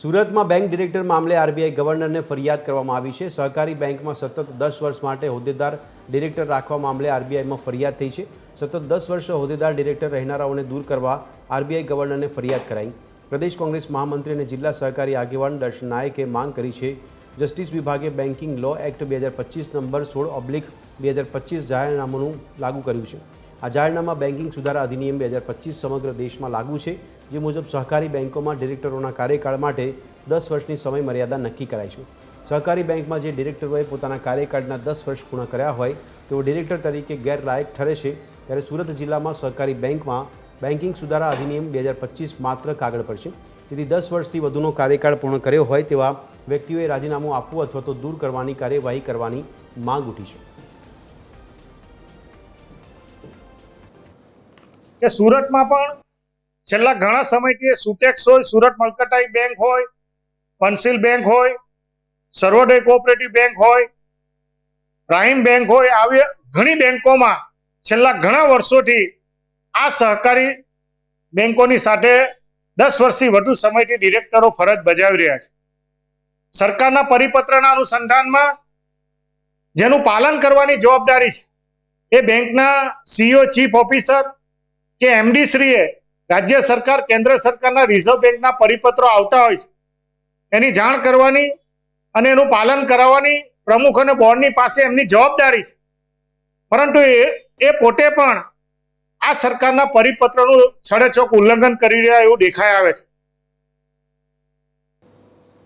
સુરતમાં bank director મામલે RBI ગવર્નરને ફરિયાદ કરવામાં આવી છે। સહકારી બેંકમાં સતત 10 વર્ષ માટે હોદ્દેદાર ડિરેક્ટર રાખવા મામલે આરબીઆઈમાં ફરિયાદ થઈ છે। સતત 10 વર્ષ હોદ્દેદાર ડિરેક્ટર રહેનારાઓને દૂર કરવા આરબીઆઈ ગવર્નરને ફરિયાદ કરાઈ। પ્રદેશ કોંગ્રેસ મહામંત્રી અને જિલ્લા સહકારી આગેવાન દર્શન નાયકે માંગ કરી છે। જસ્ટિસ વિભાગે બેન્કિંગ લો એક્ટ 2025 નંબર 16/2025 જાહેરનામાનું લાગુ કર્યું છે। આ જાહેરનામા બેન્કિંગ સુધારા અધિનિયમ 2025 સમગ્ર દેશમાં લાગુ છે, જે મુજબ સહકારી બેંકોમાં ડિરેક્ટરોના કાર્યકાળ માટે 10 વર્ષની સમય મર્યાદા નક્કી કરાઈ છે। સહકારી બેંકમાં જે ડિરેક્ટરોએ પોતાના કાર્યકાળના 10 વર્ષ પૂર્ણ કર્યા હોય તેઓ ડિરેક્ટર તરીકે ગેરલાયક ઠરે છે। ત્યારે સુરત જિલ્લામાં સહકારી બેંકમાં બેન્કિંગ સુધારા અધિનિયમ 2025 માત્ર કાગળ પર છે। તેથી 10 વર્ષથી વધુનો કાર્યકાળ પૂર્ણ કર્યો હોય તેવા વ્યક્તિઓએ રાજીનામું આપવું અથવા તો દૂર કરવાની કાર્યવાહી કરવાની માંગ ઉઠી છે। કે સુરતમાં પણ છેલ્લા ઘણા સમયથી સુટેક્સ હોય, સુરત મર્કન્ટાઇલ બેંક હોય, પંસિલ બેંક હોય, સર્વોદય કોઓપરેટિવ બેંક હોય, પ્રાઇમ બેંક હોય, આવી ઘણી બેંકોમાં છેલ્લા ઘણા વર્ષોથી આ સહકારી બેંકોની સાથે 10 વર્ષથી વધુ સમયથી ડિરેક્ટરો ફરજ બજાવી રહ્યા છે। સરકારના પરિપત્રના અનુસંધાનમાં જેનું પાલન કરવાની જવાબદારી છે એ બેંકના સીઈઓ, ચીફ ઓફિસર કે એમડી શ્રીએ રાજ્ય સરકાર, કેન્દ્ર સરકારના રિઝર્વ બેંકના પરિપત્રો આવતા હોય છે એની જાણ કરવાની અને એનું પાલન કરાવવાની પ્રમુખ અને બોર્ડની પાસે એમની જવાબદારી છે। પરંતુ એ પોતે પણ આ સરકારના પરિપત્રનું છડેચોક ઉલ્લંઘન કરી રહ્યા એવું દેખાઈ આવે છે।